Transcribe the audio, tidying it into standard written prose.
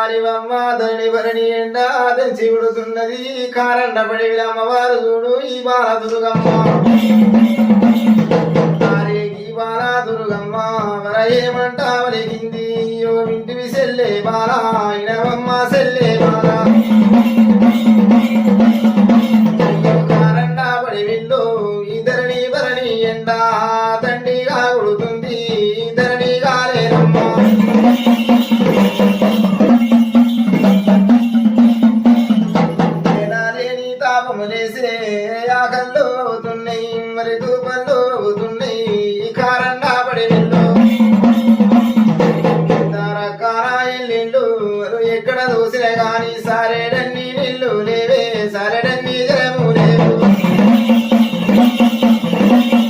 వారివమ్మ ధరణి భరణి ఎండ తెంచి ఉడుతున్నది కారండపడి అమ్మవారు చూడు ఈ బాల దుర్గమ్మ ఈ బాల దుర్గమ్మ వర ఏమంటా వలిగింది ఓ ఇంటివి సెల్లే బాల